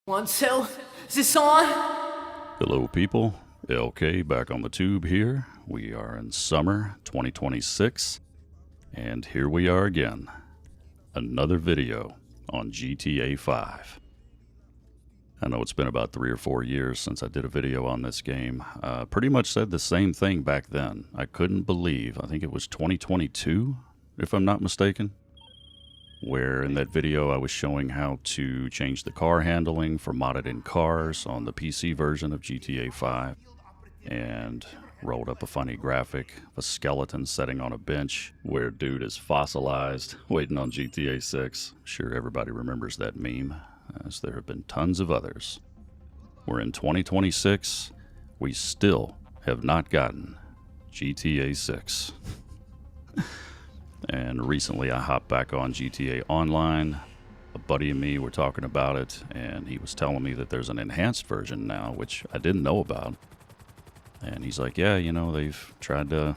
1, 2, is this on? Hello people, LK back on the tube here. We are in summer 2026, and here we are again. Another video on GTA 5. I know it's been about 3 or 4 years since I did a video on this game. Pretty much said the same thing back then. I couldn't believe, I think it was 2022, if I'm not mistaken, where in that video I was showing how to change the car handling for modded in cars on the PC version of GTA 5, and rolled up a funny graphic of a skeleton sitting on a bench where dude is fossilized waiting on GTA 6. Sure, everybody remembers that meme, as there have been tons of others. We're in 2026, we still have not gotten GTA 6. And recently I hopped back on GTA Online. A buddy and me were talking about it, and he was telling me that there's an enhanced version now, which I didn't know about. And he's like, yeah, you know, they've tried to,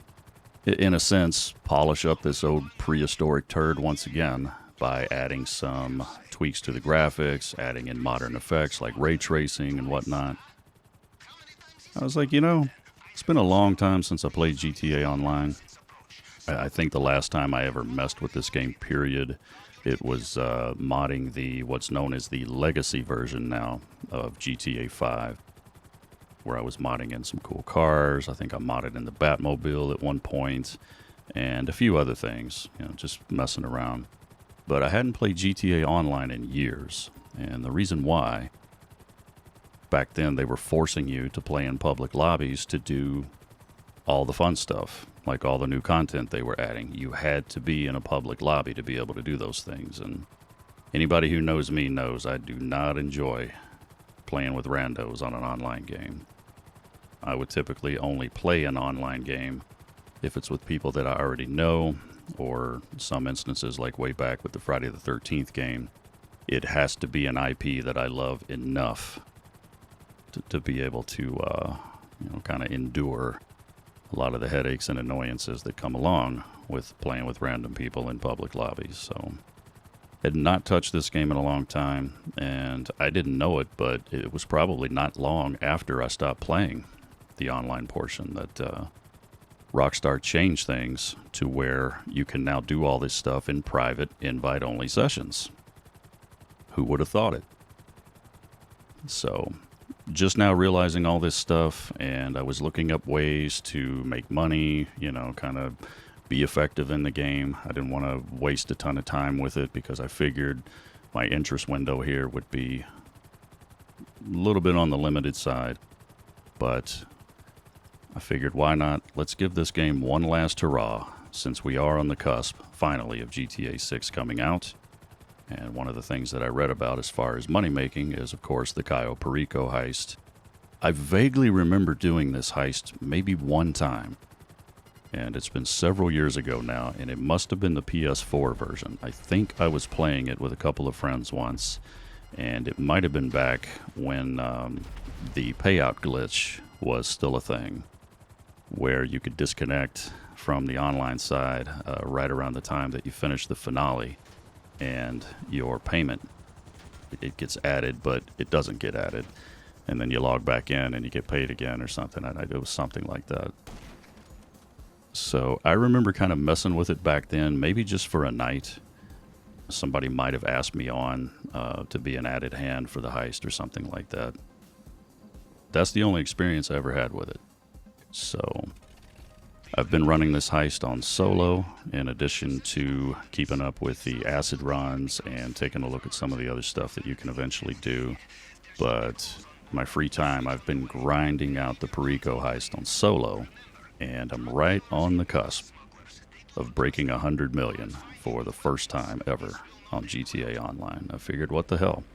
in a sense, polish up this old prehistoric turd once again by adding some tweaks to the graphics, adding in modern effects like ray tracing and whatnot. I was like, you know, it's been a long time since I played GTA Online. I think the last time I ever messed with this game, period, it was modding the what's known as the legacy version now of GTA 5, where I was modding in some cool cars. I think I modded in the Batmobile at one point, and a few other things, you know, just messing around. But I hadn't played GTA Online in years, and the reason why, back then they were forcing you to play in public lobbies to do all the fun stuff. Like all the new content they were adding, you had to be in a public lobby to be able to do those things. And anybody who knows me knows I do not enjoy playing with randos on an online game. I would typically only play an online game if it's with people that I already know, or some instances like way back with the Friday the 13th game, it has to be an IP that I love enough to be able to you know, kind of endure a lot of the headaches and annoyances that come along with playing with random people in public lobbies. So had not touched this game in a long time, and I didn't know it, but it was probably not long after I stopped playing the online portion that Rockstar changed things to where you can now do all this stuff in private invite-only sessions. Who would have thought it? So just now realizing all this stuff, and I was looking up ways to make money, you know, kind of be effective in the game. I didn't want to waste a ton of time with it because I figured my interest window here would be a little bit on the limited side. But I figured, why not? Let's give this game one last hurrah, since we are on the cusp, finally, of GTA 6 coming out. And one of the things that I read about as far as money making is, of course, the Cayo Perico Heist. I vaguely remember doing this heist maybe one time, and it's been several years ago now, and it must have been the PS4 version. I think I was playing it with a couple of friends once, and it might have been back when the payout glitch was still a thing, where you could disconnect from the online side right around the time that you finish the finale. And your payment, it gets added, but it doesn't get added. And then you log back in and you get paid again or something. And it was something like that. So I remember kind of messing with it back then, maybe just for a night. Somebody might have asked me on to be an added hand for the heist or something like that. That's the only experience I ever had with it. So I've been running this heist on solo, in addition to keeping up with the acid runs and taking a look at some of the other stuff that you can eventually do. But my free time, I've been grinding out the Perico heist on solo, and I'm right on the cusp of breaking 100 million for the first time ever on GTA Online. I figured, what the hell?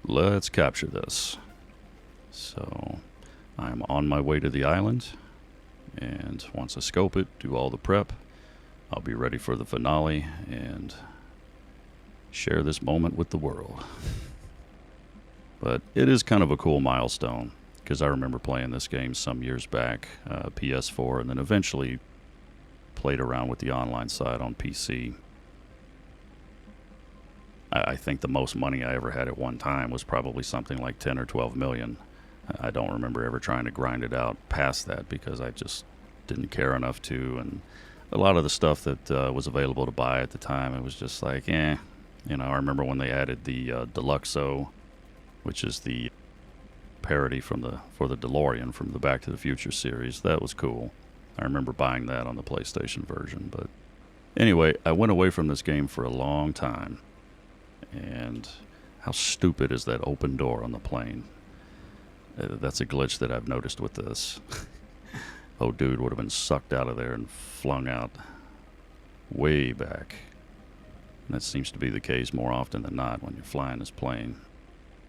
Let's capture this. So I'm on my way to the island. And once I scope it, do all the prep, I'll be ready for the finale and share this moment with the world. But it is kind of a cool milestone, because I remember playing this game some years back, PS4, and then eventually played around with the online side on PC. I think the most money I ever had at one time was probably something like 10 or 12 million. I don't remember ever trying to grind it out past that because I just didn't care enough to. And a lot of the stuff that was available to buy at the time, it was just like, eh. You know, I remember when they added the Deluxo, which is the parody for the DeLorean from the Back to the Future series. That was cool. I remember buying that on the PlayStation version. But anyway, I went away from this game for a long time. And how stupid is that open door on the plane? That's a glitch that I've noticed with this. Oh, dude would have been sucked out of there and flung out way back. And that seems to be the case more often than not when you're flying this plane.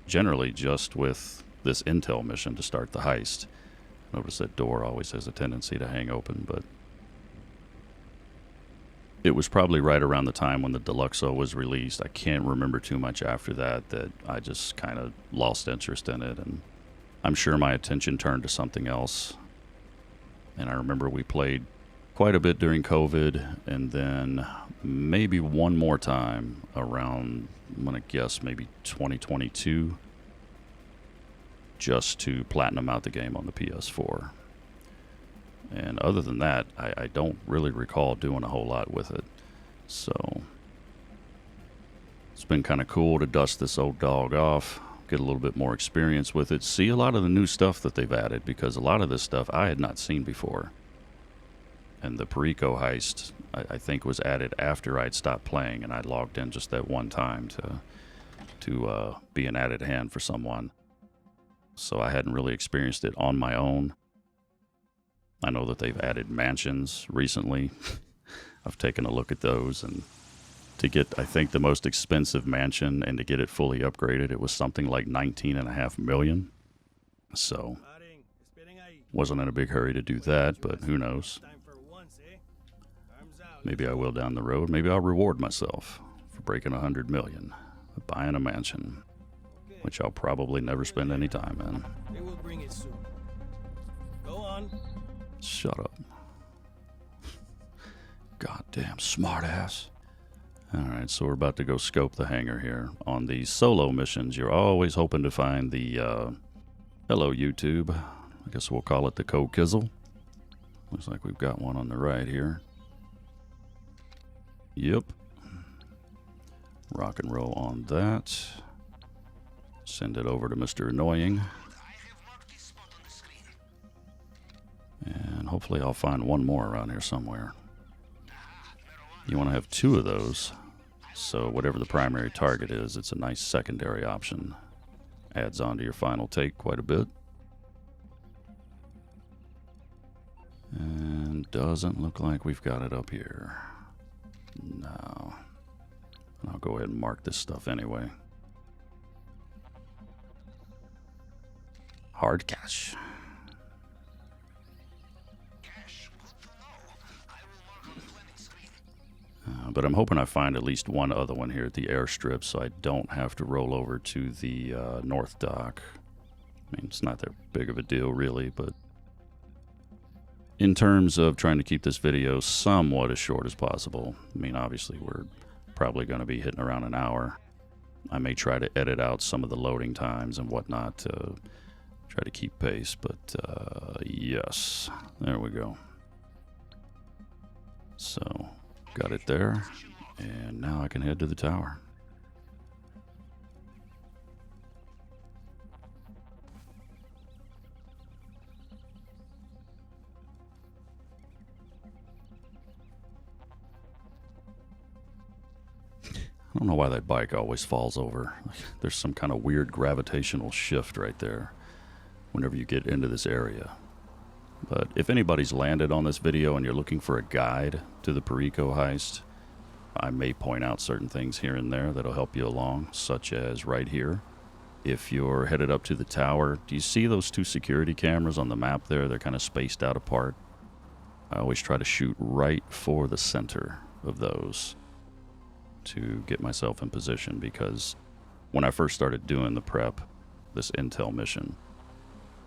Generally, just with this intel mission to start the heist. Notice that door always has a tendency to hang open, but it was probably right around the time when the Deluxo was released. I can't remember too much after that I just kind of lost interest in it, and I'm sure my attention turned to something else. And I remember we played quite a bit during COVID, and then maybe one more time around, I'm going to guess, maybe 2022, just to platinum out the game on the PS4. And other than that, I don't really recall doing a whole lot with it. So it's been kind of cool to dust this old dog off, get a little bit more experience with it, see a lot of the new stuff that they've added, because a lot of this stuff I had not seen before. And the Perico Heist, I think, was added after I'd stopped playing, and I logged in just that one time to be an added hand for someone. So I hadn't really experienced it on my own. I know that they've added mansions recently. I've taken a look at those, and to get, I think, the most expensive mansion and to get it fully upgraded, it was something like $19.5 million. So wasn't in a big hurry to do that, but who knows? Maybe I will down the road. Maybe I'll reward myself for breaking $100 million, buying a mansion, which I'll probably never spend any time in. They will bring it soon. Go on. Shut up. Goddamn smartass. Alright, so we're about to go scope the hangar here. On these solo missions, you're always hoping to find the, hello YouTube. I guess we'll call it the Co-Kizzle. Looks like we've got one on the right here. Yep. Rock and roll on that. Send it over to Mr. Annoying. And hopefully I'll find one more around here somewhere. You want to have two of those, so whatever the primary target is, it's a nice secondary option. Adds on to your final take quite a bit. And doesn't look like we've got it up here. No. I'll go ahead and mark this stuff anyway. Hard cash. But I'm hoping I find at least one other one here at the airstrip so I don't have to roll over to the North Dock. I mean, it's not that big of a deal, really, but in terms of trying to keep this video somewhat as short as possible, I mean, obviously we're probably going to be hitting around an hour. I may try to edit out some of the loading times and whatnot to try to keep pace, but yes, there we go. So got it there, and now I can head to the tower. I don't know why that bike always falls over. There's some kind of weird gravitational shift right there whenever you get into this area. But if anybody's landed on this video and you're looking for a guide to the Perico Heist, I may point out certain things here and there that'll help you along, such as right here. If you're headed up to the tower, do you see those two security cameras on the map there? They're kind of spaced out apart. I always try to shoot right for the center of those to get myself in position, because when I first started doing the prep, this intel mission,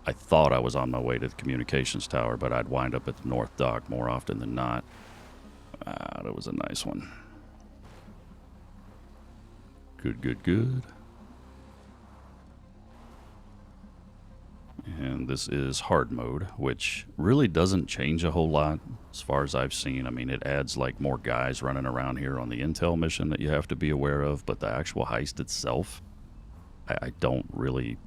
I thought I was on my way to the communications tower, but I'd wind up at the North Dock more often than not. That was a nice one. Good, good, good. And this is hard mode, which really doesn't change a whole lot as far as I've seen. I mean, it adds like more guys running around here on the intel mission that you have to be aware of, but the actual heist itself, I don't really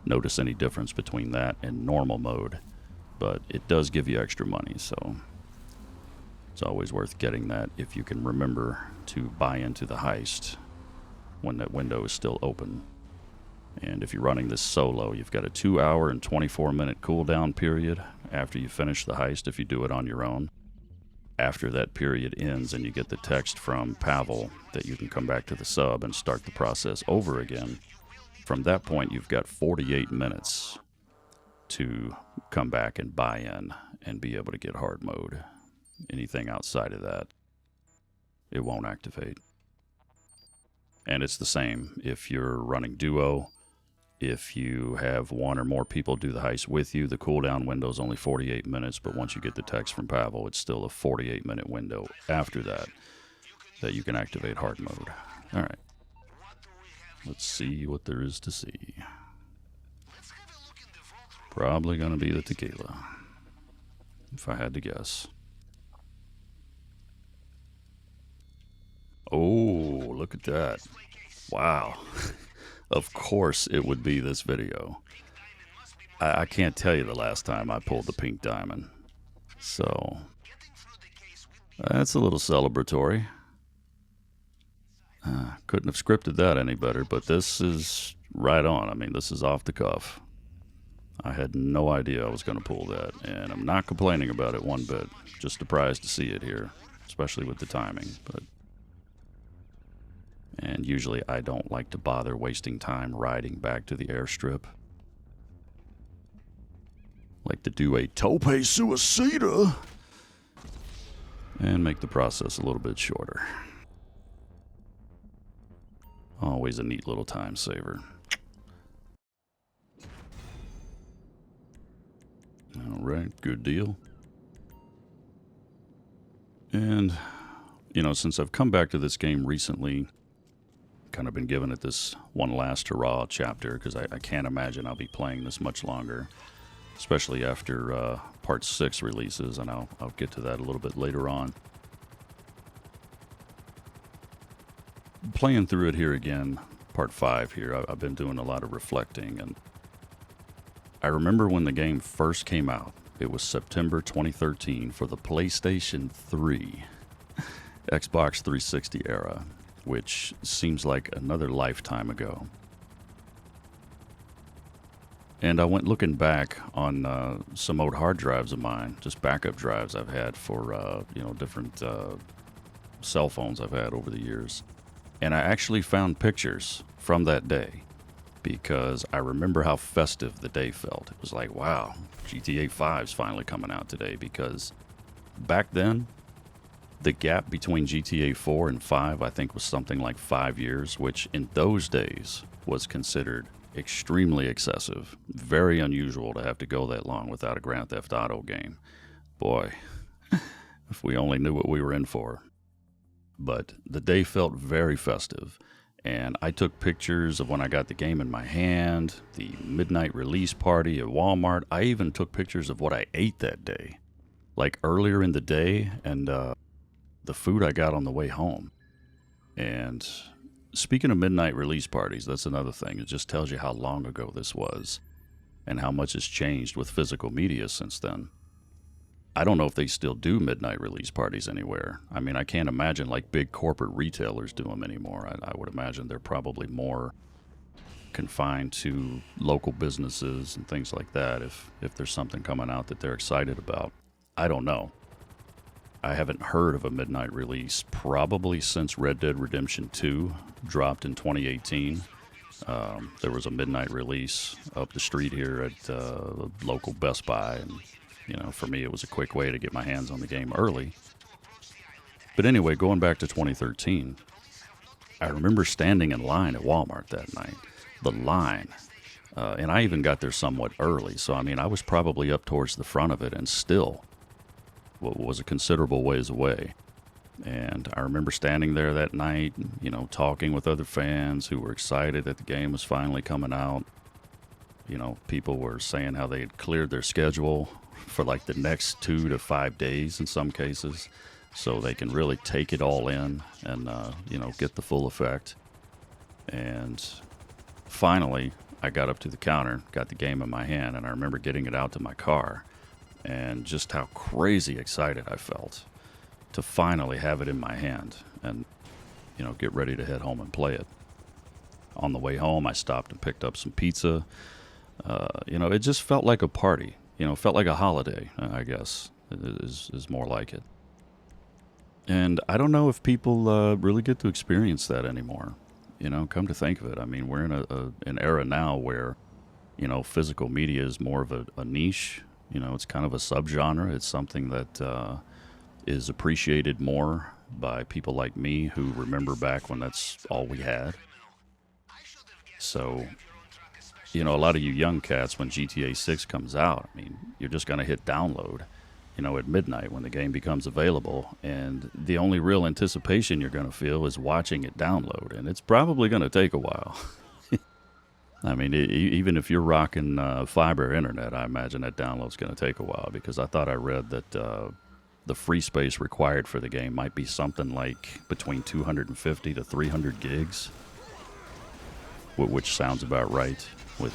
notice any difference between that and normal mode. But it does give you extra money, so it's always worth getting that if you can remember to buy into the heist when that window is still open. And if you're running this solo, you've got a 2-hour and 24-minute cooldown period after you finish the heist if you do it on your own. After that period ends and you get the text from Pavel that you can come back to the sub and start the process over again, from that point you've got 48 minutes to come back and buy in and be able to get hard mode. Anything outside of that, it won't activate. And it's the same if you're running duo. If you have one or more people do the heist with you, the cooldown window is only 48 minutes, but once you get the text from Pavel, it's still a 48-minute window after that that you can activate hard mode. All right. Let's see what there is to see. Probably going to be the tequila, if I had to guess. Oh, look at that. Wow. Of course it would be this video. I can't tell you the last time I pulled the pink diamond. So, that's a little celebratory. Couldn't have scripted that any better, but this is right on. I mean, this is off the cuff. I had no idea I was going to pull that, and I'm not complaining about it one bit. Just surprised to see it here, especially with the timing. And usually I don't like to bother wasting time riding back to the airstrip. Like to do a tope suicida and make the process a little bit shorter. Always a neat little time saver. Alright, good deal. And, you know, since I've come back to this game recently, kind of been giving it this one last hurrah chapter, because I can't imagine I'll be playing this much longer, especially after Part 6 releases, and I'll get to that a little bit later on. Playing through it here again, Part 5 here, I've been doing a lot of reflecting, and I remember when the game first came out. It was September 2013 for the PlayStation 3, Xbox 360 era, which seems like another lifetime ago. And I went looking back on some old hard drives of mine, just backup drives I've had for, you know, different cell phones I've had over the years. And I actually found pictures from that day, because I remember how festive the day felt. It was like, wow, GTA 5 is finally coming out today, because back then, the gap between GTA 4 and 5, I think, was something like 5 years, which in those days was considered extremely excessive. Very unusual to have to go that long without a Grand Theft Auto game. Boy, if we only knew what we were in for. But the day felt very festive, and I took pictures of when I got the game in my hand, the midnight release party at Walmart. I even took pictures of what I ate that day, like earlier in the day, and the food I got on the way home. And speaking of midnight release parties, that's another thing. It just tells you how long ago this was and how much has changed with physical media since then. I don't know if they still do midnight release parties anywhere. I mean, I can't imagine like big corporate retailers do them anymore. I would imagine they're probably more confined to local businesses and things like that if there's something coming out that they're excited about. I don't know. I haven't heard of a midnight release probably since Red Dead Redemption 2 dropped in 2018. There was a midnight release up the street here at the local Best Buy, and you know, for me it was a quick way to get my hands on the game early. But anyway, going back to 2013, I remember standing in line at Walmart that night. The line, and I even got there somewhat early, so I mean I was probably up towards the front of it and still was a considerable ways away. And I remember standing there that night, you know, talking with other fans who were excited that the game was finally coming out. You know, people were saying how they had cleared their schedule for like the next 2 to 5 days in some cases, so they can really take it all in and, you know, get the full effect. And finally, I got up to the counter, got the game in my hand, and I remember getting it out to my car and just how crazy excited I felt to finally have it in my hand and, you know, get ready to head home and play it. On the way home, I stopped and picked up some pizza. You know, it just felt like a party. You know, felt like a holiday, I guess, is more like it. And I don't know if people really get to experience that anymore. You know, come to think of it, I mean, we're in an era now where, you know, physical media is more of a niche. You know, it's kind of a subgenre. It's something that is appreciated more by people like me who remember back when that's all we had. So, you know, a lot of you young cats, when GTA 6 comes out, I mean, you're just going to hit download, you know, at midnight when the game becomes available. And the only real anticipation you're going to feel is watching it download. And it's probably going to take a while. I mean, even if you're rocking fiber internet, I imagine that download's going to take a while, because I thought I read that the free space required for the game might be something like between 250 to 300 gigs, which sounds about right with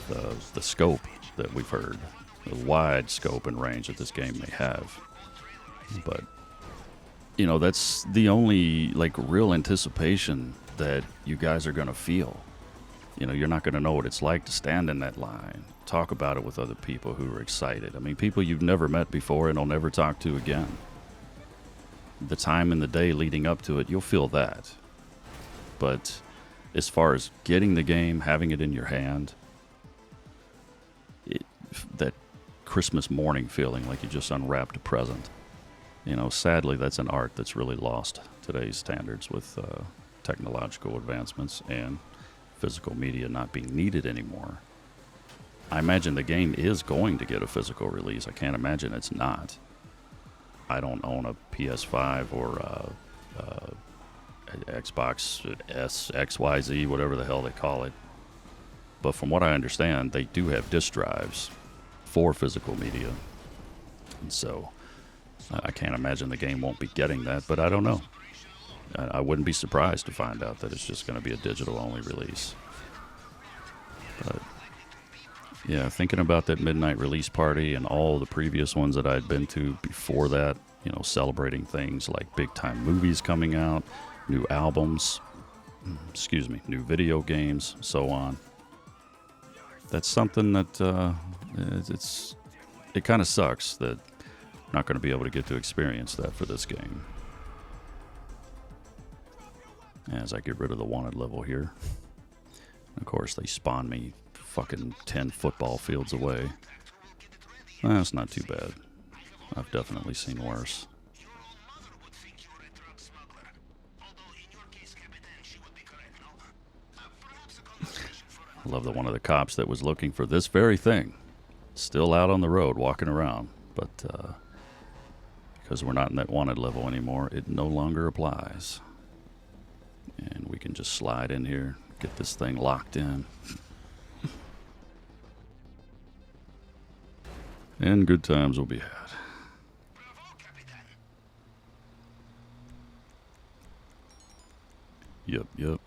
the scope that we've heard, the wide scope and range that this game may have. But, you know, that's the only, like, real anticipation that you guys are going to feel. You know, you're not going to know what it's like to stand in that line, talk about it with other people who are excited. I mean, people you've never met before and will never talk to again. The time in the day leading up to it, you'll feel that. But as far as getting the game, having it in your hand, that Christmas morning feeling like you just unwrapped a present. You know, sadly, that's an art that's really lost today's standards with technological advancements and physical media not being needed anymore. I imagine the game is going to get a physical release. I can't imagine it's not. I don't own a PS5 or Xbox S, XYZ, whatever the hell they call it. But from what I understand, they do have disk drives for physical media. And so I can't imagine the game won't be getting that, but I don't know. I wouldn't be surprised to find out that it's just going to be a digital-only release. But yeah, thinking about that midnight release party and all the previous ones that I'd been to before that, you know, celebrating things like big-time movies coming out, new albums, new video games, so on. That's something that it kind of sucks that I'm not going to be able to get to experience that for this game. As I get rid of the wanted level here. Of course, they spawn me fucking 10 football fields away. That's not too bad. I've definitely seen worse. I love that one of the cops that was looking for this very thing still out on the road walking around, but because we're not in that wanted level anymore, it no longer applies. And we can just slide in here, get this thing locked in. And good times will be had. Yep.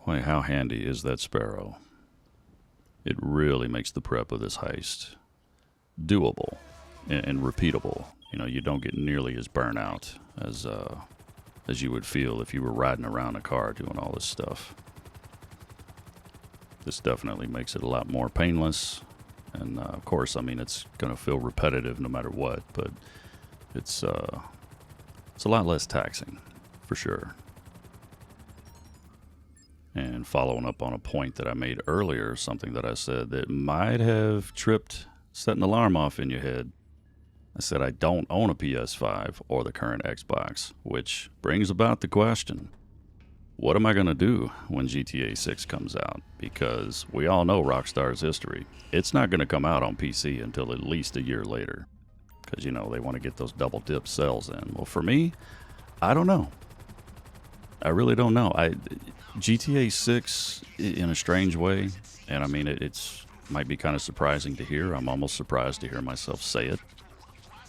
Boy, how handy is that Sparrow? It really makes the prep of this heist doable and repeatable. You know, you don't get nearly as burnt out as you would feel if you were riding around a car doing all this stuff. This definitely makes it a lot more painless. And, of course, I mean, it's going to feel repetitive no matter what, but it's a lot less taxing, for sure. And following up on a point that I made earlier, something that I said that might have set an alarm off in your head. I said I don't own a PS5 or the current Xbox, which brings about the question, what am I going to do when GTA 6 comes out? Because we all know Rockstar's history. It's not going to come out on PC until at least a year later. because, you know, they want to get those double dip sales in. Well, for me, I don't know. I really don't know. GTA 6 in a strange way, and I mean, it's might be kind of surprising to hear. I'm almost surprised to hear myself say it.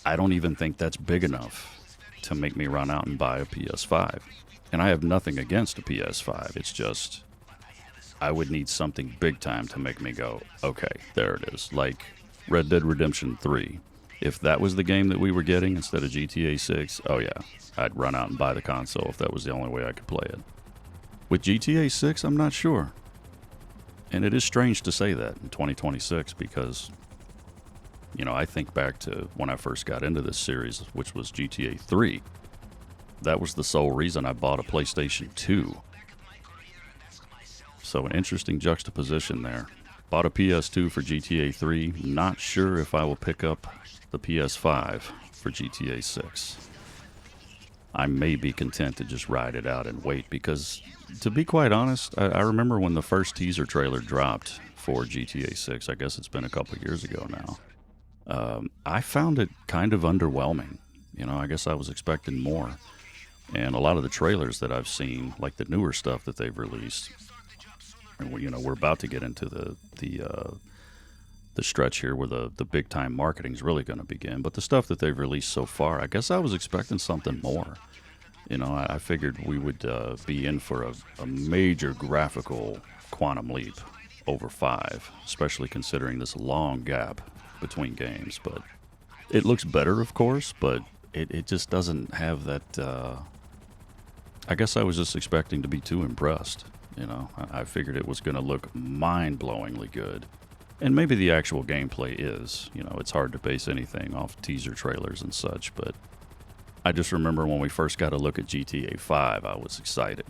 I don't even think that's big enough to make me run out and buy a PS5. And I have nothing against a PS5. It's just, I would need something big time to make me go, okay, there it is. Like Red Dead Redemption 3. If that was the game that we were getting instead of GTA 6, oh yeah, I'd run out and buy the console if that was the only way I could play it. With GTA 6, I'm not sure. And it is strange to say that in 2026 because, you know, I think back to when I first got into this series, which was GTA 3. That was the sole reason I bought a PlayStation 2. So an interesting juxtaposition there. Bought a PS2 for GTA 3. Not sure if I will pick up the PS5 for GTA 6. I may be content to just ride it out and wait because, to be quite honest, I remember when the first teaser trailer dropped for GTA 6. I guess it's been a couple years ago now. I found it kind of underwhelming. You know, I guess I was expecting more. And a lot of the trailers that I've seen, like the newer stuff that they've released, and you know, we're about to get into the stretch here where the big time marketing is really going to begin. But the stuff that they've released so far, I guess I was expecting something more. You know, I figured we would be in for a major graphical quantum leap over 5, especially considering this long gap between games. But it looks better, of course, but it just doesn't have that. I guess I was just expecting to be too impressed. You know, I figured it was going to look mind-blowingly good. And maybe the actual gameplay is. You know, it's hard to base anything off teaser trailers and such, but I just remember when we first got a look at GTA 5, I was excited.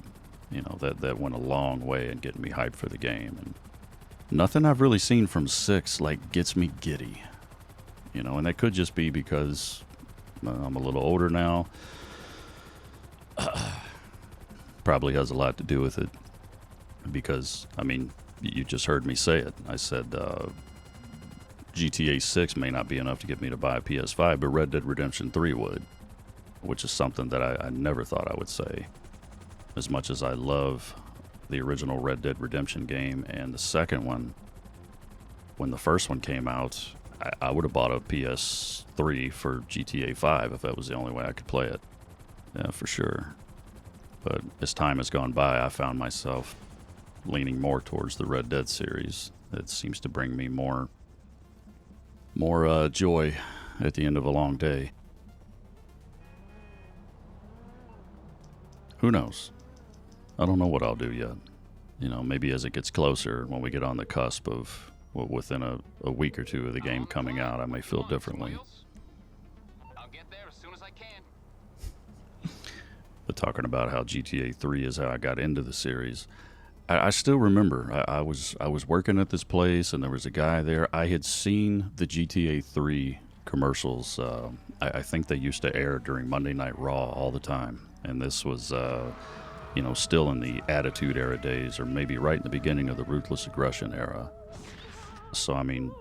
You know, that went a long way in getting me hyped for the game. And nothing I've really seen from 6, like, gets me giddy. You know, and that could just be because I'm a little older now. Probably has a lot to do with it. Because, I mean, you just heard me say it. I said GTA 6 may not be enough to get me to buy a PS5, but Red Dead Redemption 3 would. Which is something that I never thought I would say. As much as I love the original Red Dead Redemption game and the second one, when the first one came out, I would have bought a PS3 for GTA 5 if that was the only way I could play it. Yeah, for sure. But as time has gone by, I found myself leaning more towards the Red Dead series. It seems to bring me more joy at the end of a long day. Who knows? I don't know what I'll do yet. You know, maybe as it gets closer, when we get on the cusp of, well, within a week or two of the game coming out, I may feel differently. I'll get there as soon as I can. But talking about how GTA 3 is how I got into the series, I still remember I was working at this place and there was a guy there. I had seen the GTA 3 commercials. I think they used to air during Monday Night Raw all the time. And this was, you know, still in the Attitude Era days, or maybe right in the beginning of the Ruthless Aggression era. So, I mean,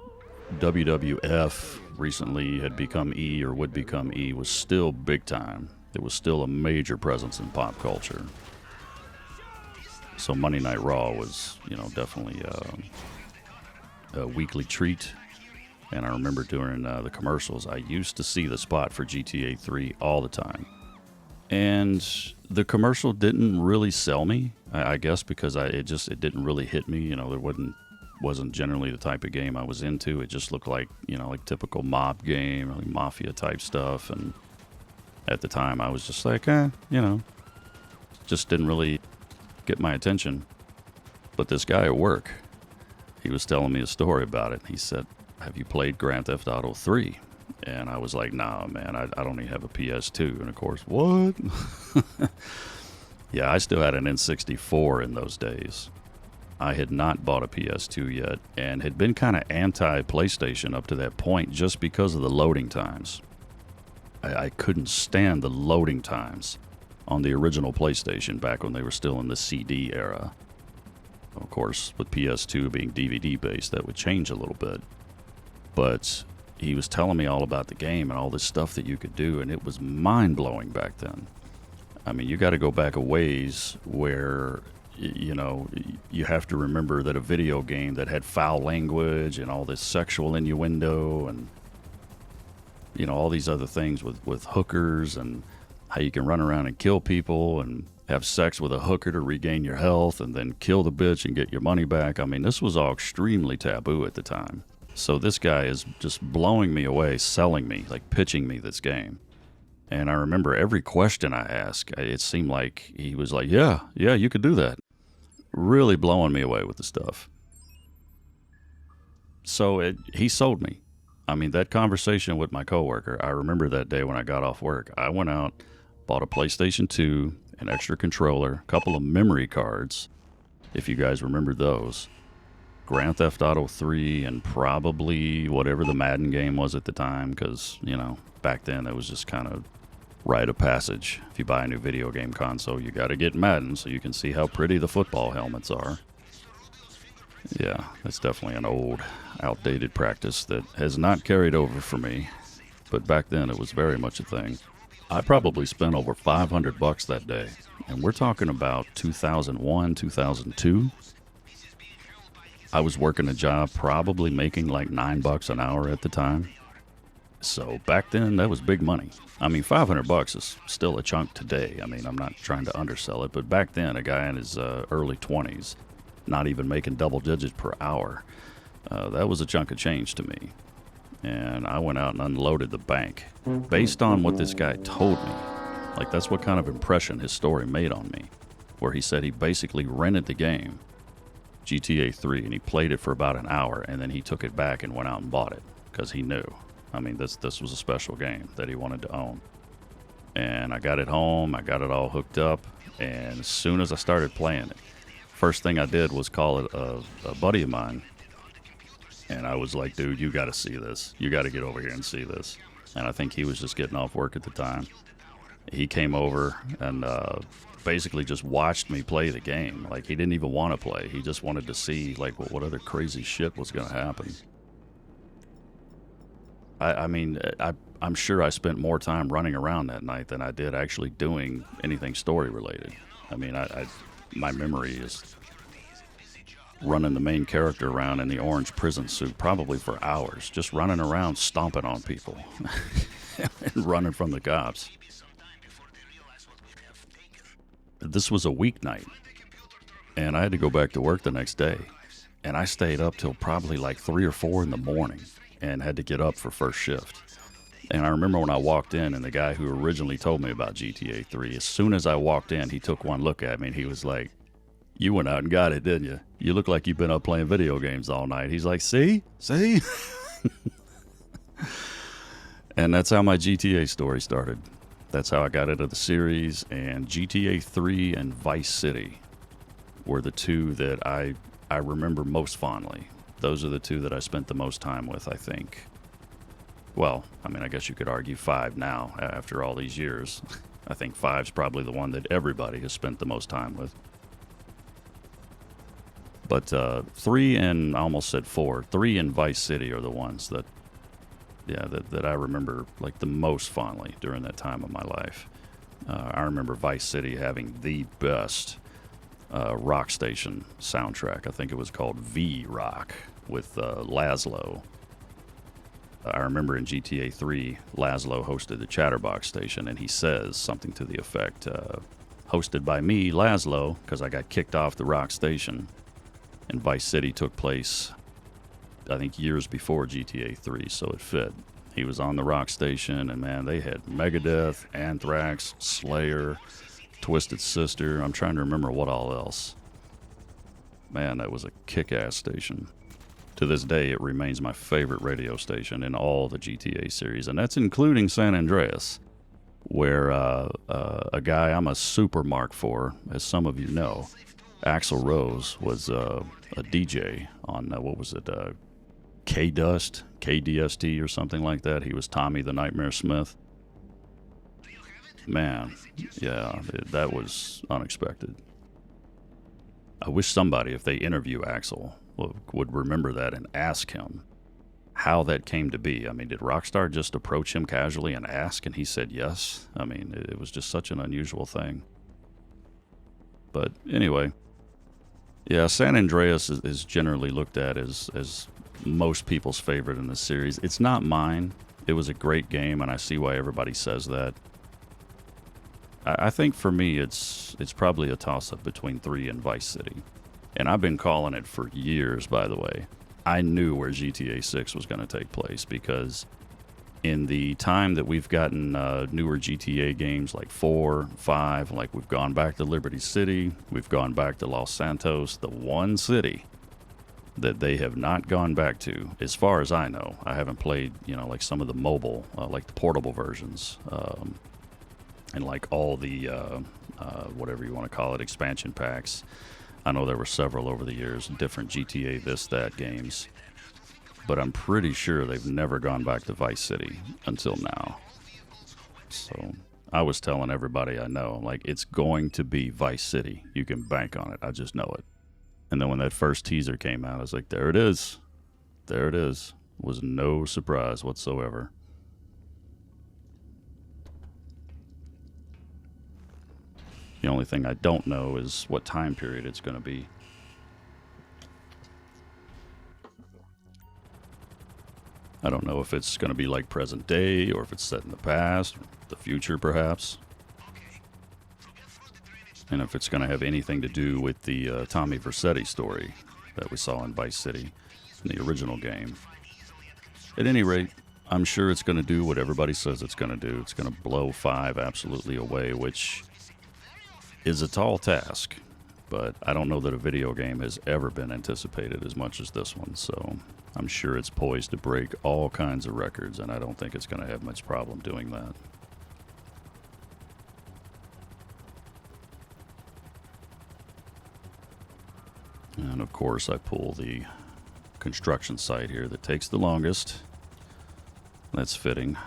WWF recently had become E, or would become E, was still big time. It was still a major presence in pop culture. So Monday Night Raw was, you know, definitely a weekly treat. And I remember during the commercials, I used to see the spot for GTA 3 all the time. And the commercial didn't really sell me, I guess, because it didn't really hit me. You know, there wasn't generally the type of game I was into. It just looked like, you know, like typical mob game, like mafia type stuff. And at the time, I was just like, you know, just didn't really get my attention. But this guy at work, he was telling me a story about it. He said, "Have you played Grand Theft Auto 3? And I was like, nah, man, I don't even have a PS2. And of course, what? Yeah, I still had an N64 in those days. I had not bought a PS2 yet and had been kind of anti-PlayStation up to that point just because of the loading times. I couldn't stand the loading times on the original PlayStation back when they were still in the CD era. Of course, with PS2 being DVD-based, that would change a little bit. But he was telling me all about the game and all this stuff that you could do, and it was mind-blowing back then. I mean, you got to go back a ways where, you know, you have to remember that a video game that had foul language and all this sexual innuendo and, you know, all these other things with hookers and how you can run around and kill people and have sex with a hooker to regain your health and then kill the bitch and get your money back. I mean, this was all extremely taboo at the time. So this guy is just blowing me away, selling me, like pitching me this game. And I remember every question I asked, it seemed like he was like, yeah, you could do that. Really blowing me away with the stuff. So he sold me. I mean, that conversation with my coworker, I remember that day when I got off work. I went out, bought a PlayStation 2, an extra controller, a couple of memory cards, if you guys remember those. Grand Theft Auto 3 and probably whatever the Madden game was at the time, because, you know, back then it was just kind of rite of passage. If you buy a new video game console, you got to get Madden so you can see how pretty the football helmets are. Yeah, that's definitely an old, outdated practice that has not carried over for me, but back then it was very much a thing. I probably spent over $500 that day, and we're talking about 2001, 2002. I was working a job probably making like $9 an hour at the time. So back then, that was big money. I mean, $500 is still a chunk today. I mean, I'm not trying to undersell it, but back then, a guy in his early 20s, not even making double digits per hour, that was a chunk of change to me. And I went out and unloaded the bank. Based on what this guy told me, like that's what kind of impression his story made on me, where he said he basically rented the game, GTAIII, and he played it for about an hour, and then he took it back and went out and bought it because he knew. I mean, this was a special game that he wanted to own. And I got it home, I got it all hooked up, and as soon as I started playing it, first thing I did was call it a buddy of mine, and I was like, dude, you got to see this. You got to get over here and see this. And I think he was just getting off work at the time. He came over and basically just watched me play the game. Like, he didn't even want to play. He just wanted to see, like, what other crazy shit was going to happen. I mean, I'm sure I spent more time running around that night than I did actually doing anything story-related. I mean, my memory is running the main character around in the orange prison suit probably for hours, just running around stomping on people and running from the cops. This was a weeknight, and I had to go back to work the next day, and I stayed up till probably like 3 or 4 in the morning and had to get up for first shift. And I remember when I walked in, and the guy who originally told me about GTAIII, as soon as I walked in, he took one look at me, and he was like, you went out and got it, didn't you? You look like you've been up playing video games all night. He's like, see? And that's how my GTA story started. That's how I got into the series, and GTA 3 and Vice City were the two that I remember most fondly. Those are the two that I spent the most time with, I think. Well, I mean, I guess you could argue 5 now, after all these years. I think 5's probably the one that everybody has spent the most time with. But 3 and, I almost said 4, 3 and Vice City are the ones that I remember like the most fondly during that time of my life. I remember Vice City having the best rock station soundtrack. I think it was called V-Rock with Laszlo. I remember in GTA 3, Laszlo hosted the Chatterbox station, and he says something to the effect, hosted by me, Laszlo, because I got kicked off the rock station. And Vice City took place, I think, years before GTA 3, so it fit. He was on the rock station, and man, they had Megadeth, Anthrax, Slayer, Twisted Sister. I'm trying to remember what all else. Man, that was a kick-ass station. To this day, it remains my favorite radio station in all the GTA series, and that's including San Andreas, where a guy I'm a super mark for, as some of you know, Axl Rose, was a DJ on, what was it, K-Dust, KDST or something like that. He was Tommy the Nightmare Smith. Man, yeah, that was unexpected. I wish somebody, if they interview Axl, would remember that and ask him how that came to be. I mean, did Rockstar just approach him casually and ask, and he said yes? I mean, it was just such an unusual thing. But anyway, yeah, San Andreas is generally looked at as most people's favorite in this series. It's not mine. It was a great game, and I see why everybody says that. I think for me, it's probably a toss-up between 3 and Vice City. And I've been calling it for years, by the way. I knew where GTA 6 was going to take place because in the time that we've gotten newer GTA games like 4, 5, like we've gone back to Liberty City, we've gone back to Los Santos, the one city that they have not gone back to, as far as I know. I haven't played, like some of the mobile, like the portable versions, and like all the, whatever you want to call it, expansion packs. I know there were several over the years, different GTA this, that games. But I'm pretty sure they've never gone back to Vice City until now. So I was telling everybody I know, like, it's going to be Vice City. You can bank on it. I just know it. And then when that first teaser came out, I was like, there it is. There it is. It was no surprise whatsoever. The only thing I don't know is what time period it's going to be. I don't know if it's going to be like present day or if it's set in the past, or the future perhaps. And if it's going to have anything to do with the Tommy Vercetti story that we saw in Vice City in the original game. At any rate, I'm sure it's going to do what everybody says it's going to do. It's going to blow 5 absolutely away, which is a tall task, but I don't know that a video game has ever been anticipated as much as this one, so I'm sure it's poised to break all kinds of records, and I don't think it's going to have much problem doing that. And of course I pull the construction site here that takes the longest. That's fitting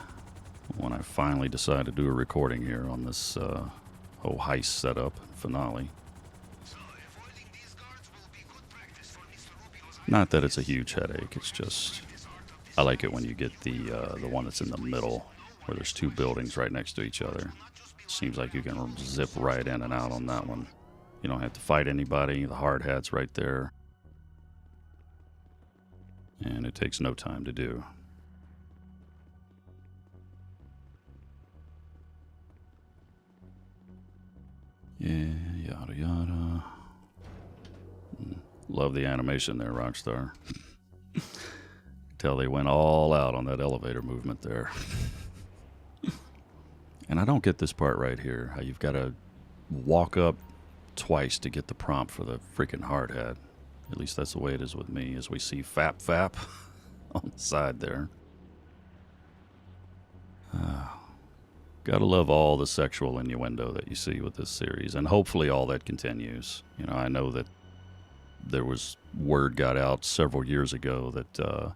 when I finally decide to do a recording here on this whole heist setup finale. Not that it's a huge headache, it's just I like it when you get the one that's in the middle where there's 2 buildings right next to each other. Seems like you can zip right in and out on that one. You don't have to fight anybody, the hard hat's right there. And it takes no time to do. Yeah, yada yada. Love the animation there, Rockstar. Tell they went all out on that elevator movement there. And I don't get this part right here, how you've got to walk up twice to get the prompt for the freaking hard hat. At least that's the way it is with me, as we see Fap Fap on the side there. Gotta love all the sexual innuendo that you see with this series, and hopefully all that continues. I know that there was word got out several years ago that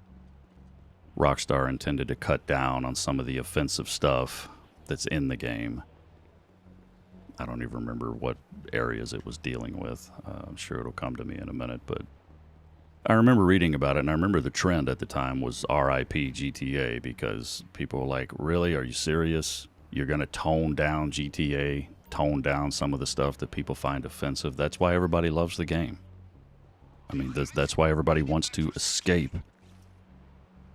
Rockstar intended to cut down on some of the offensive stuff that's in the game. I don't even remember what areas it was dealing with. I'm sure it'll come to me in a minute, but I remember reading about it, and I remember the trend at the time was RIP GTA, because people were like, really, are you serious? You're going to tone down GTA, tone down some of the stuff that people find offensive? That's why everybody loves the game. I mean, that's why everybody wants to escape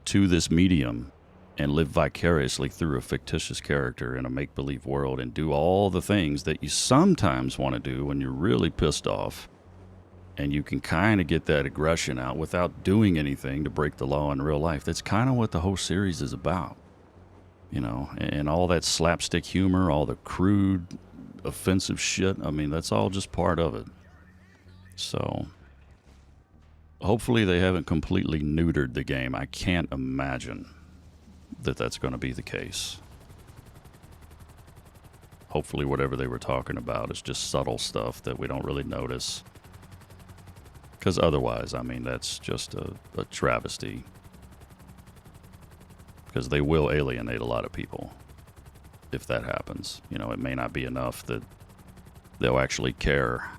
to this medium and live vicariously through a fictitious character in a make-believe world and do all the things that you sometimes want to do when you're really pissed off, and you can kind of get that aggression out without doing anything to break the law in real life. That's kind of what the whole series is about. And all that slapstick humor, all the crude, offensive shit, I mean, that's all just part of it. So hopefully they haven't completely neutered the game. I can't imagine that that's going to be the case. Hopefully whatever they were talking about is just subtle stuff that we don't really notice. Because otherwise, I mean, that's just a travesty. Because they will alienate a lot of people if that happens. It may not be enough that they'll actually care.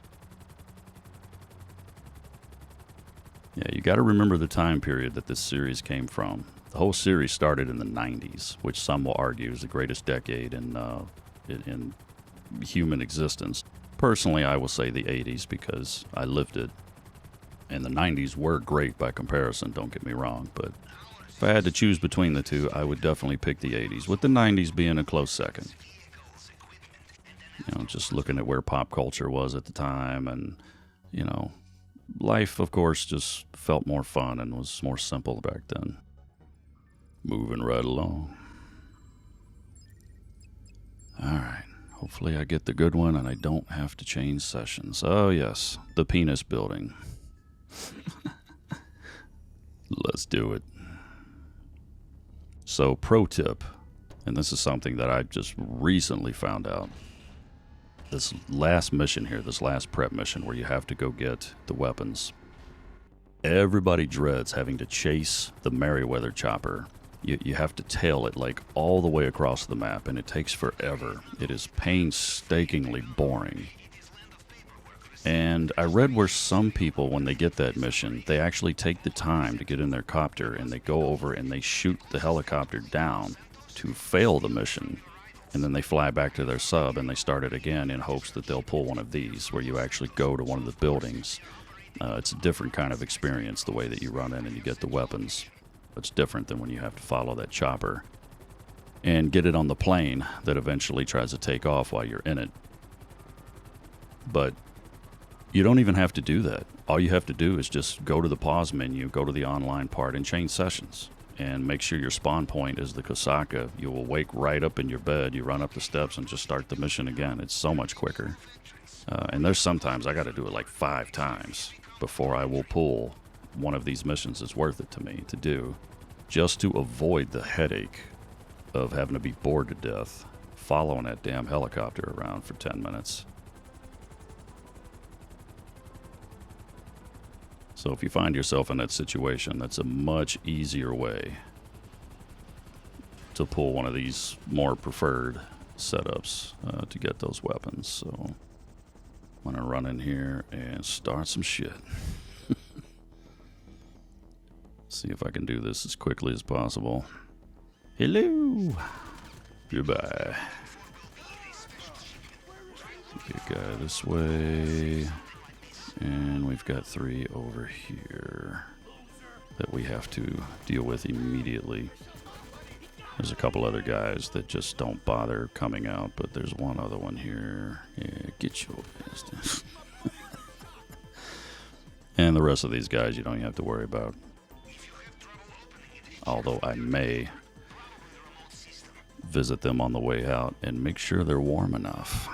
Yeah, you got to remember the time period that this series came from. The whole series started in the 90s, which some will argue is the greatest decade in human existence. Personally, I will say the 80s because I lived it. And the 90s were great by comparison, don't get me wrong. But if I had to choose between the two, I would definitely pick the 80s, with the 90s being a close second. You know, just looking at where pop culture was at the time, and, you know, life, of course, just felt more fun and was more simple back then. Moving right along. Alright, hopefully I get the good one and I don't have to change sessions. Oh yes, the penis building. Let's do it. So, pro tip, and this is something that I just recently found out. This last mission here, this last prep mission where you have to go get the weapons. Everybody dreads having to chase the Merryweather chopper. You have to tail it like all the way across the map, and it takes forever. It is painstakingly boring. And I read where some people, when they get that mission, they actually take the time to get in their copter and they go over and they shoot the helicopter down to fail the mission. And then they fly back to their sub and they start it again in hopes that they'll pull one of these, where you actually go to one of the buildings. It's a different kind of experience, the way that you run in and you get the weapons. It's different than when you have to follow that chopper and get it on the plane that eventually tries to take off while you're in it. But you don't even have to do that. All you have to do is just go to the pause menu, go to the online part, and change sessions. And make sure your spawn point is the Kosaka. You will wake right up in your bed, you run up the steps, and just start the mission again. It's so much quicker. And there's sometimes I got to do it like 5 times before I will pull one of these missions. It's worth it to me to do, just to avoid the headache of having to be bored to death following that damn helicopter around for 10 minutes. So if you find yourself in that situation, that's a much easier way to pull one of these more preferred setups to get those weapons. So I'm going to run in here and start some shit. See if I can do this as quickly as possible. Hello. Goodbye. Big guy this way. And we've got 3 over here that we have to deal with immediately. There's a couple other guys that just don't bother coming out, but there's one other one here. Yeah, get your business. And the rest of these guys you don't even have to worry about. Although I may visit them on the way out and make sure they're warm enough.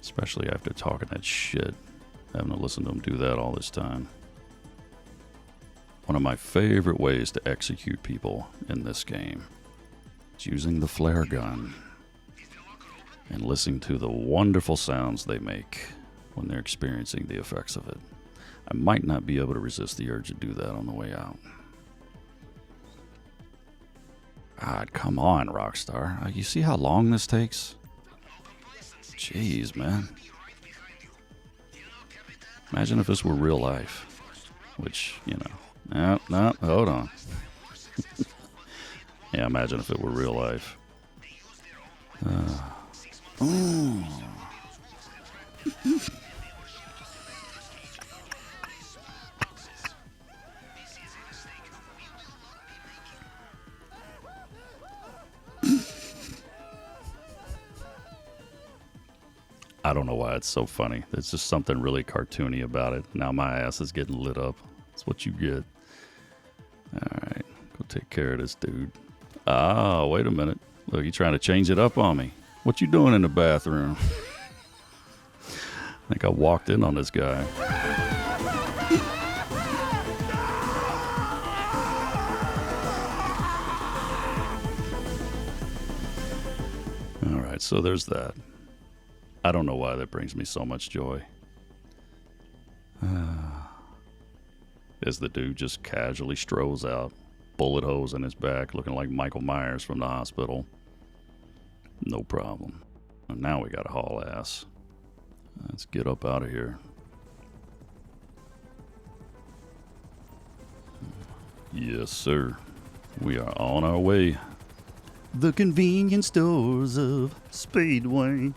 Especially after talking that shit. Having to listen to them do that all this time. One of my favorite ways to execute people in this game is using the flare gun and listening to the wonderful sounds they make when they're experiencing the effects of it. I might not be able to resist the urge to do that on the way out. God, come on, Rockstar. You see how long this takes? Jeez, man. Imagine if this were real life. Which, you know. No, hold on. Yeah, imagine if it were real life. I don't know why it's so funny. There's just something really cartoony about it. Now my ass is getting lit up. That's what you get. Alright, go take care of this dude. Ah, wait a minute. Look, you trying to change it up on me. What you doing in the bathroom? I think I walked in on this guy. Alright, so there's that. I don't know why that brings me so much joy. As the dude just casually strolls out, bullet holes in his back, looking like Michael Myers from the hospital. No problem. And now we gotta haul ass. Let's get up out of here. Yes, sir. We are on our way. The convenience stores of Speedway.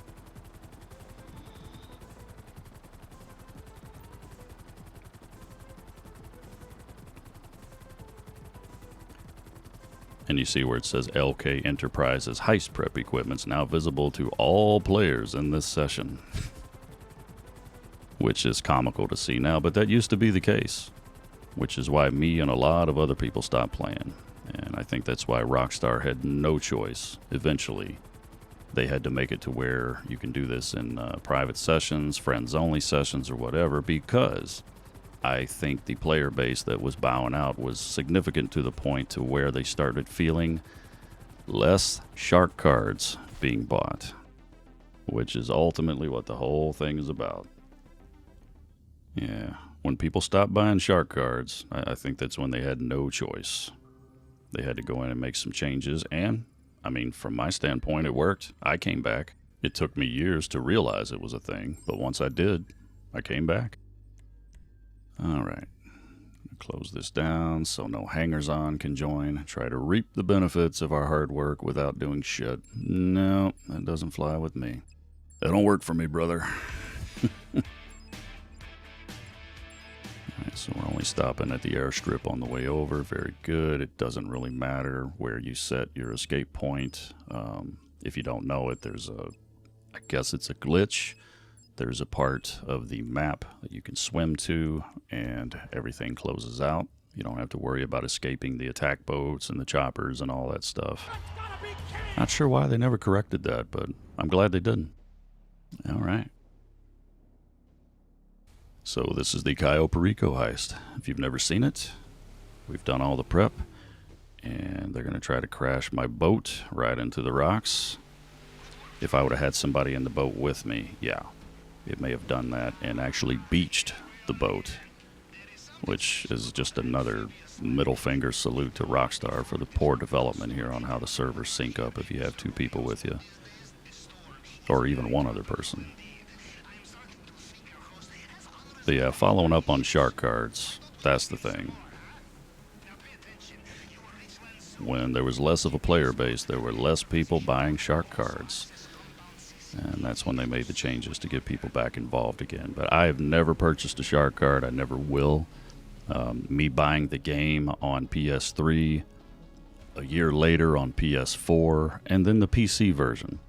And you see where it says LK Enterprises heist prep equipment's now visible to all players in this session. Which is comical to see now, but that used to be the case. Which is why me and a lot of other people stopped playing. And I think that's why Rockstar had no choice. Eventually, they had to make it to where you can do this in private sessions, friends-only sessions, or whatever, because I think the player base that was bowing out was significant to the point to where they started feeling less shark cards being bought, which is ultimately what the whole thing is about. Yeah, when people stopped buying shark cards, I think that's when they had no choice. They had to go in and make some changes, and, I mean, from my standpoint, it worked. I came back. It took me years to realize it was a thing, but once I did, I came back. Alright, close this down so no hangers-on can join. Try to reap the benefits of our hard work without doing shit. No, that doesn't fly with me. That don't work for me, brother. Alright, so we're only stopping at the airstrip on the way over. Very good. It doesn't really matter where you set your escape point. If you don't know it, there's I guess it's a glitch. There's a part of the map that you can swim to, and everything closes out. You don't have to worry about escaping the attack boats and the choppers and all that stuff. Not sure why they never corrected that, but I'm glad they didn't. Alright. So this is the Cayo Perico Heist. If you've never seen it, we've done all the prep, and they're going to try to crash my boat right into the rocks. If I would have had somebody in the boat with me, yeah. It may have done that and actually beached the boat, which is just another middle finger salute to Rockstar for the poor development here on how the servers sync up if you have two people with you, or even one other person. But yeah, following up on shark cards, that's the thing. When there was less of a player base, there were less people buying shark cards. And that's when they made the changes to get people back involved again. But I have never purchased a shark card. I never will. Me buying the game on PS3, a year later on PS4, and then the PC version.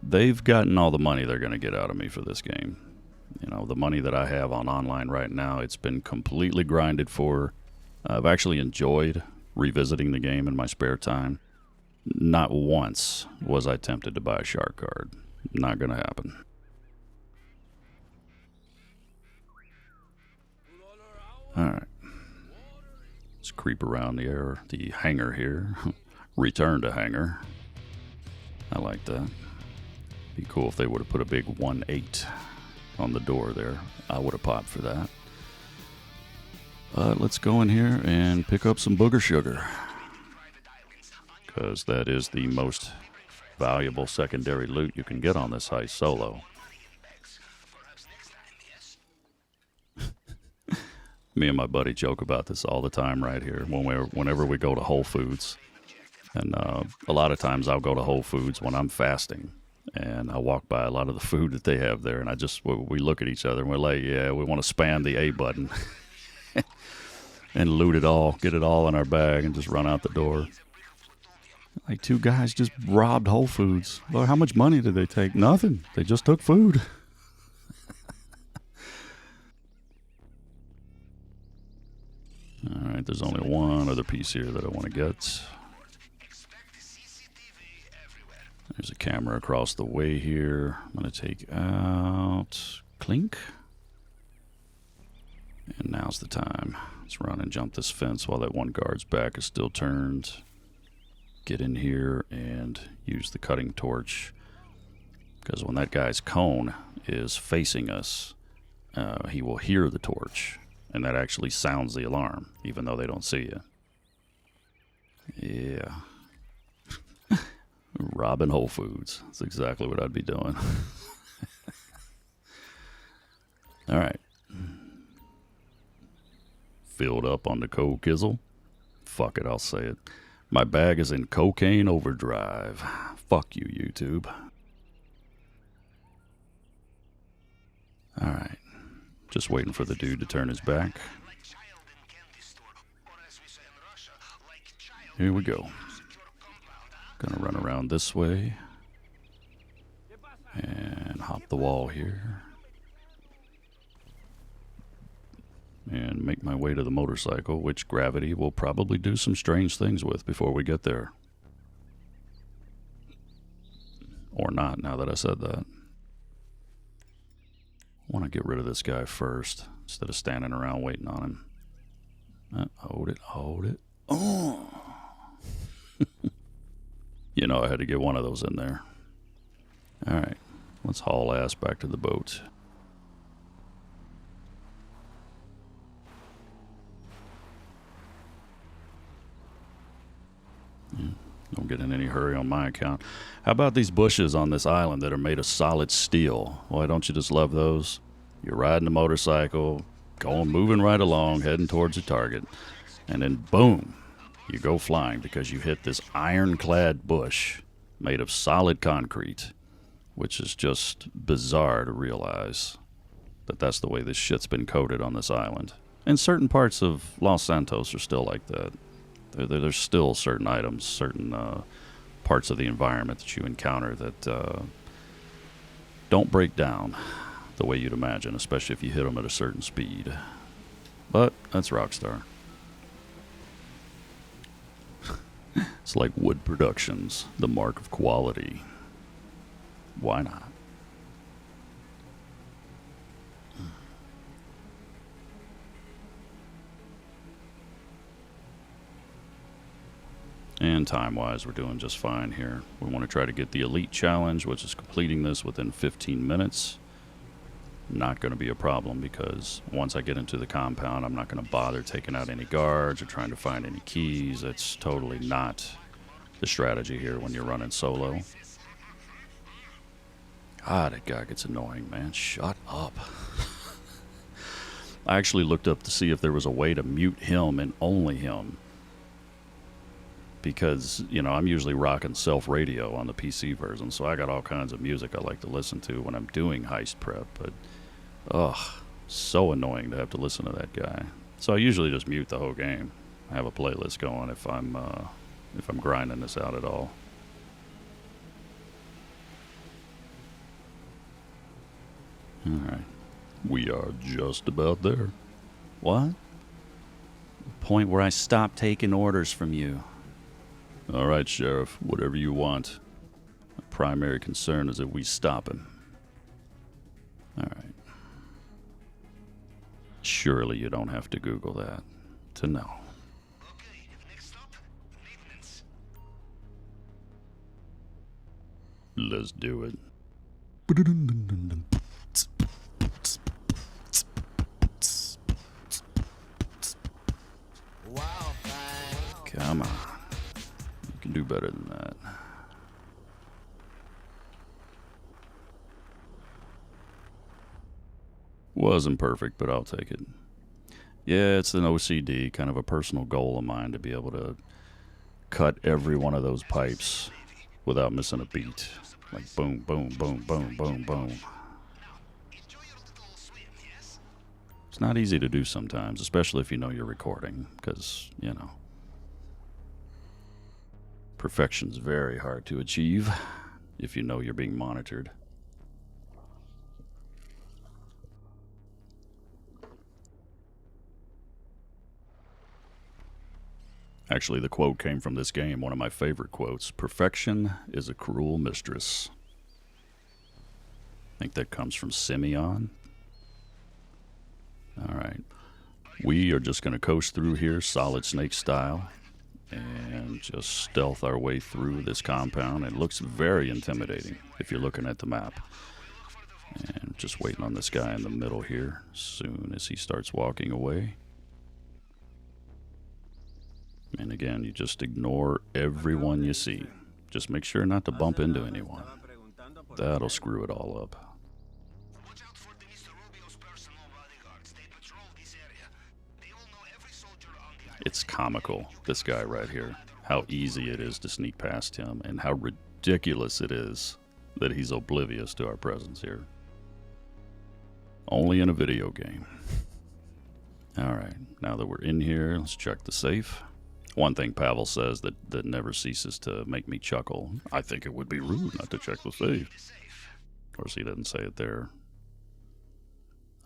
They've gotten all the money they're going to get out of me for this game. You know, the money that I have on online right now, it's been completely grinded for. I've actually enjoyed revisiting the game in my spare time. Not once was I tempted to buy a shark card. Not gonna happen. Alright. Let's creep around the hangar here. Return to hangar. I like that. Be cool if they would have put a big 1-8 on the door there. I would have popped for that. Let's go in here and pick up some booger sugar, because that is the most valuable secondary loot you can get on this heist solo. Me and my buddy joke about this all the time right here whenever we go to Whole Foods. And a lot of times I'll go to Whole Foods when I'm fasting, and I walk by a lot of the food that they have there, and we look at each other and we're like, yeah, we want to spam the A button and loot it all, get it all in our bag, and just run out the door. Like, two guys just robbed Whole Foods. Well, how much money did they take? Nothing. They just took food. Alright, there's only one other piece here that I want to get. There's a camera across the way here. I'm going to take out Clink. And now's the time. Let's run and jump this fence while that one guard's back is still turned. Get in here and use the cutting torch, because when that guy's cone is facing us, he will hear the torch, and that actually sounds the alarm, even though they don't see you. Yeah. Robbing Whole Foods. That's exactly what I'd be doing. Alright. Filled up on the cold kizzle. Fuck it, I'll say it. My bag is in cocaine overdrive. Fuck you, YouTube. Alright. Just waiting for the dude to turn his back. Here we go. Gonna run around this way. And hop the wall here. And make my way to the motorcycle, which gravity will probably do some strange things with before we get there. Or not, now that I said that. I want to get rid of this guy first, instead of standing around waiting on him. Hold it, hold it. Oh! You know I had to get one of those in there. Alright, let's haul ass back to the boat. Don't get in any hurry on my account. How about these bushes on this island that are made of solid steel? Why don't you just love those? You're riding a motorcycle, moving right along, heading towards a target, and then boom, you go flying because you hit this ironclad bush made of solid concrete, which is just bizarre to realize that that's the way this shit's been coated on this island. And certain parts of Los Santos are still like that. There's still certain items, certain parts of the environment that you encounter that don't break down the way you'd imagine, especially if you hit them at a certain speed. But that's Rockstar. It's like Wood Productions, the mark of quality. Why not? And time-wise, we're doing just fine here. We want to try to get the Elite Challenge, which is completing this within 15 minutes. Not going to be a problem because once I get into the compound, I'm not going to bother taking out any guards or trying to find any keys. That's totally not the strategy here when you're running solo. God, that guy gets annoying, man. Shut up. I actually looked up to see if there was a way to mute him and only him. Because, you know, I'm usually rocking self-radio on the PC version, so I got all kinds of music I like to listen to when I'm doing heist prep, but, ugh, so annoying to have to listen to that guy. So I usually just mute the whole game. I have a playlist going if I'm grinding this out at all. Alright, we are just about there. What? The point where I stop taking orders from you. All right, Sheriff, whatever you want. My primary concern is that we stop him. All right. Surely you don't have to Google that to know. Okay, next stop, maintenance. Let's do it. Wow, fine. Come on. You can do better than that. Wasn't perfect, but I'll take it. Yeah, it's an OCD, kind of a personal goal of mine to be able to cut every one of those pipes without missing a beat. Like boom, boom, boom, boom, boom, boom. It's not easy to do sometimes, especially if you know you're recording, because, you know, perfection's very hard to achieve if you know you're being monitored. Actually, the quote came from this game, one of my favorite quotes. Perfection is a cruel mistress. I think that comes from Simeon. Alright. We are just going to coast through here, Solid Snake style, and just stealth our way through this compound. It looks very intimidating if you're looking at the map. And just waiting on this guy in the middle here. As soon as he starts walking away. And again, you just ignore everyone you see. Just make sure not to bump into anyone. That'll screw it all up. Watch out for the Mr. Rubio's personal bodyguards. They patrol this area. They will know every soldier on the It's comical, this guy right here. How easy it is to sneak past him, and how ridiculous it is that he's oblivious to our presence here. Only in a video game. Alright, now that we're in here, let's check the safe. One thing Pavel says that never ceases to make me chuckle. I think it would be rude not to check the safe. Of course, he didn't say it there.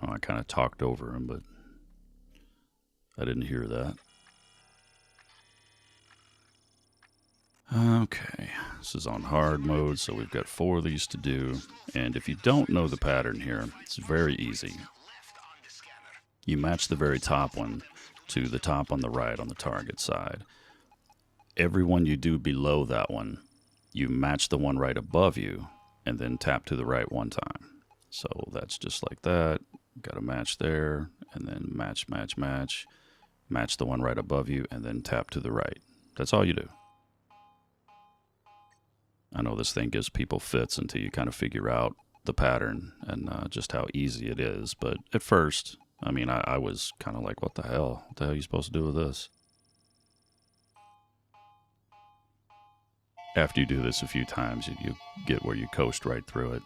Oh, I kind of talked over him, but I didn't hear that. Okay, this is on hard mode, so we've got 4 of these to do. And if you don't know the pattern here, it's very easy. You match the very top one to the top on the right on the target side. Every one you do below that one, you match the one right above you, and then tap to the right one time. So that's just like that. Got a match there, and then match, match, match. Match the one right above you, and then tap to the right. That's all you do. I know this thing gives people fits until you kind of figure out the pattern and just how easy it is. But at first, I mean, I was kind of like, what the hell? What the hell are you supposed to do with this? After you do this a few times, you get where you coast right through it.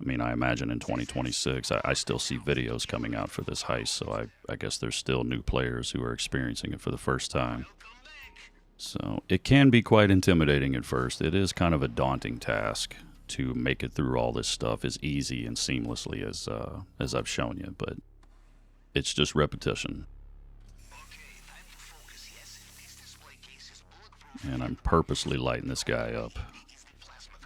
I mean, I imagine in 2026, I still see videos coming out for this heist, so I guess there's still new players who are experiencing it for the first time. So it can be quite intimidating at first. It is kind of a daunting task to make it through all this stuff as easy and seamlessly as I've shown you, but it's just repetition. And I'm purposely lighting this guy up.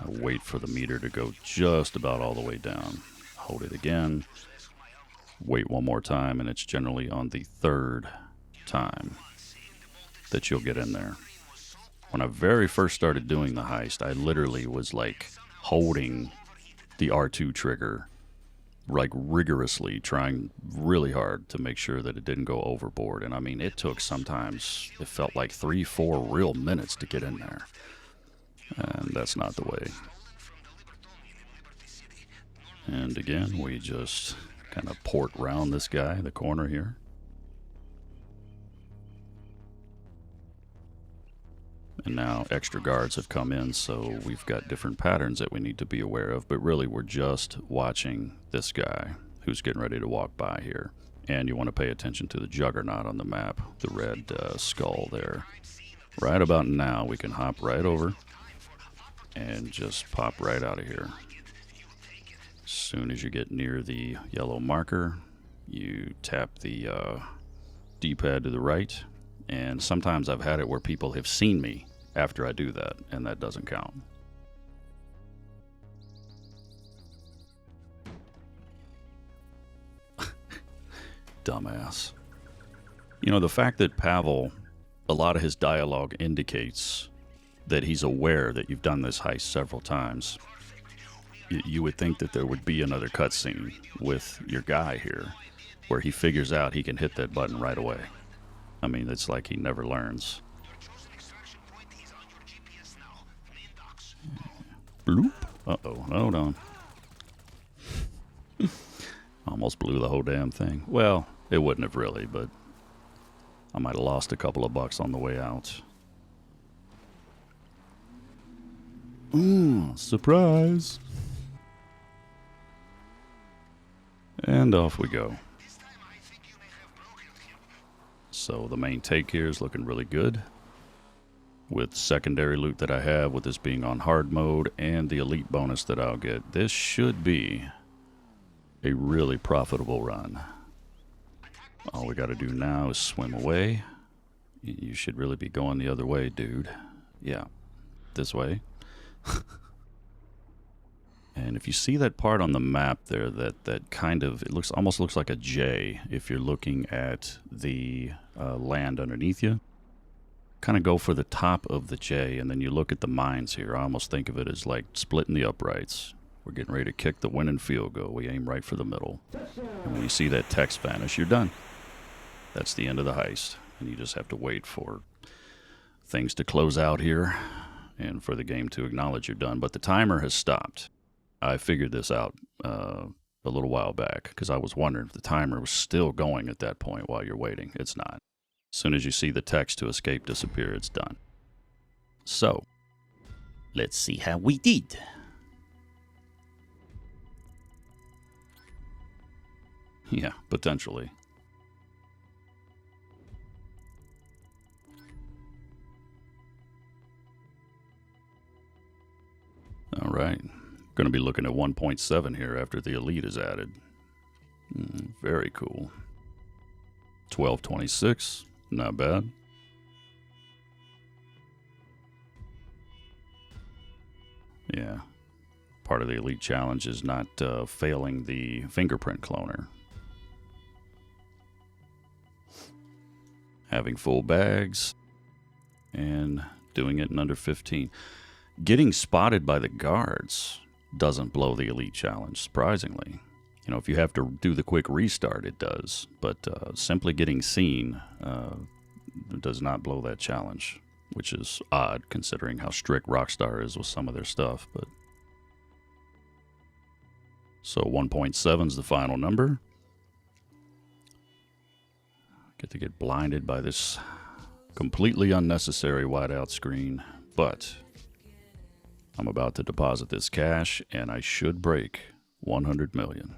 I wait for the meter to go just about all the way down. Hold it again. Wait one more time, and it's generally on the 3rd time that you'll get in there. When I very first started doing the heist, I literally was like holding the R2 trigger like rigorously, trying really hard to make sure that it didn't go overboard. And I mean, it took sometimes, it felt like 3-4 real minutes to get in there. And that's not the way. And again, we just kind of port round this guy, the corner here. And now extra guards have come in, so we've got different patterns that we need to be aware of. But really, we're just watching this guy who's getting ready to walk by here. And you want to pay attention to the juggernaut on the map, the red skull there. Right about now, we can hop right over and just pop right out of here. As soon as you get near the yellow marker, you tap the D-pad to the right. And sometimes I've had it where people have seen me after I do that, and that doesn't count. Dumbass. You know, the fact that Pavel, a lot of his dialogue indicates that he's aware that you've done this heist several times. You would think that there would be another cutscene with your guy here where he figures out he can hit that button right away. I mean, it's like he never learns. Bloop. Uh-oh, hold on. Almost blew the whole damn thing. Well, it wouldn't have really, but I might have lost a couple of bucks on the way out. Surprise. And off we go. So the main take here is looking really good. With secondary loot that I have, with this being on hard mode, and the elite bonus that I'll get, this should be a really profitable run. All we got to do now is swim away. You should really be going the other way, dude. Yeah, this way. And if you see that part on the map there, that kind of, it almost looks like a J if you're looking at the land underneath you. Kind of go for the top of the J, and then you look at the mines here. I almost think of it as like splitting the uprights. We're getting ready to kick the winning field goal. We aim right for the middle. And when you see that text vanish, you're done. That's the end of the heist. And you just have to wait for things to close out here and for the game to acknowledge you're done. But the timer has stopped. I figured this out a little while back because I was wondering if the timer was still going at that point while you're waiting. It's not. As soon as you see the text to escape disappear, it's done. So, let's see how we did. Yeah, potentially. All right. Going to be looking at 1.7 here after the Elite is added. Very cool. 1226. Not bad. Yeah. Part of the Elite challenge is not failing the Fingerprint cloner. Having full bags and doing it in under 15. Getting spotted by the guards doesn't blow the Elite challenge, surprisingly. You know, if you have to do the quick restart, it does. But simply getting seen does not blow that challenge, which is odd considering how strict Rockstar is with some of their stuff. But so 1.7 is the final number. Get to get blinded by this completely unnecessary whiteout screen, but I'm about to deposit this cash, and I should break 100 million.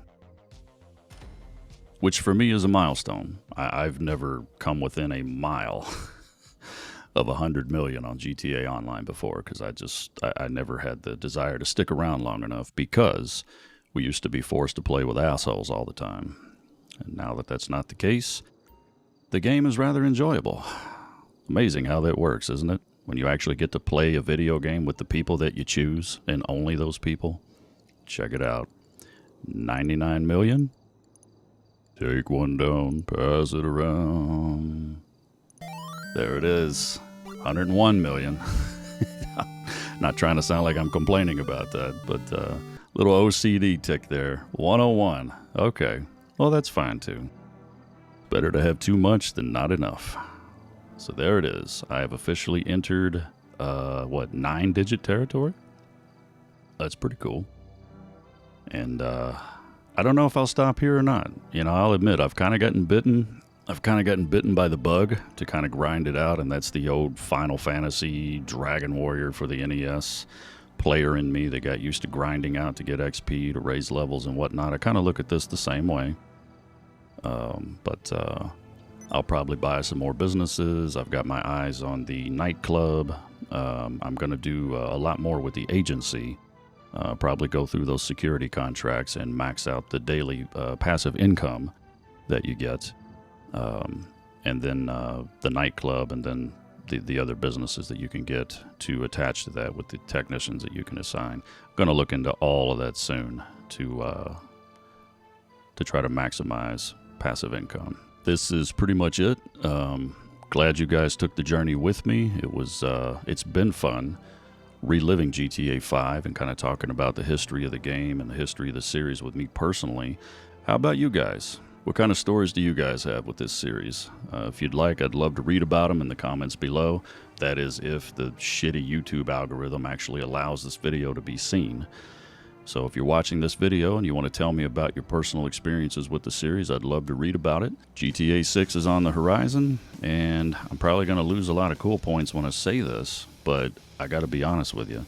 Which for me is a milestone. I've never come within a mile of 100 million on GTA Online before, because I never had the desire to stick around long enough, because we used to be forced to play with assholes all the time. And now that that's not the case, the game is rather enjoyable. Amazing how that works, isn't it? When you actually get to play a video game with the people that you choose, and only those people. Check it out. 99 million? Take one down, pass it around. There it is. 101 million. Not trying to sound like I'm complaining about that, but little OCD tick there. 101. Okay. Well, that's fine too. Better to have too much than not enough. So there it is. I have officially entered, 9-digit territory? That's pretty cool. And I don't know if I'll stop here or not. You know, I'll admit, I've kind of gotten bitten. I've kind of gotten bitten by the bug to kind of grind it out, and that's the old Final Fantasy Dragon Warrior for the NES player in me that got used to grinding out to get XP, to raise levels and whatnot. I kind of look at this the same way. But I'll probably buy some more businesses. I've got my eyes on the nightclub. I'm going to do a lot more with the agency. Probably go through those security contracts and max out the daily passive income that you get. And then the nightclub, and then the other businesses that you can get to attach to that with the technicians that you can assign. I'm going to look into all of that soon to try to maximize passive income. This is pretty much it. Glad you guys took the journey with me. It's been fun reliving GTA 5 and kind of talking about the history of the game and the history of the series with me personally. How about you guys? What kind of stories do you guys have with this series? If you'd like, I'd love to read about them in the comments below. That is, if the shitty YouTube algorithm actually allows this video to be seen. So if you're watching this video and you want to tell me about your personal experiences with the series, I'd love to read about it. GTA 6 is on the horizon, and I'm probably going to lose a lot of cool points when I say this, but I got to be honest with you.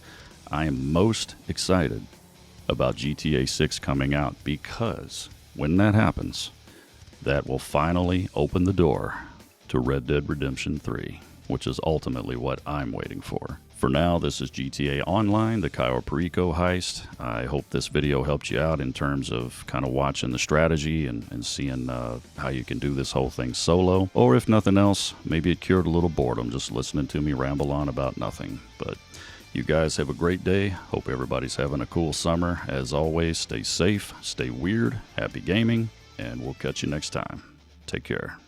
I am most excited about GTA 6 coming out, because when that happens, that will finally open the door to Red Dead Redemption 3, which is ultimately what I'm waiting for. For now, this is GTA Online, the Cayo Perico Heist. I hope this video helped you out in terms of kind of watching the strategy and seeing how you can do this whole thing solo. Or if nothing else, maybe it cured a little boredom just listening to me ramble on about nothing. But you guys have a great day. Hope everybody's having a cool summer. As always, stay safe, stay weird, happy gaming, and we'll catch you next time. Take care.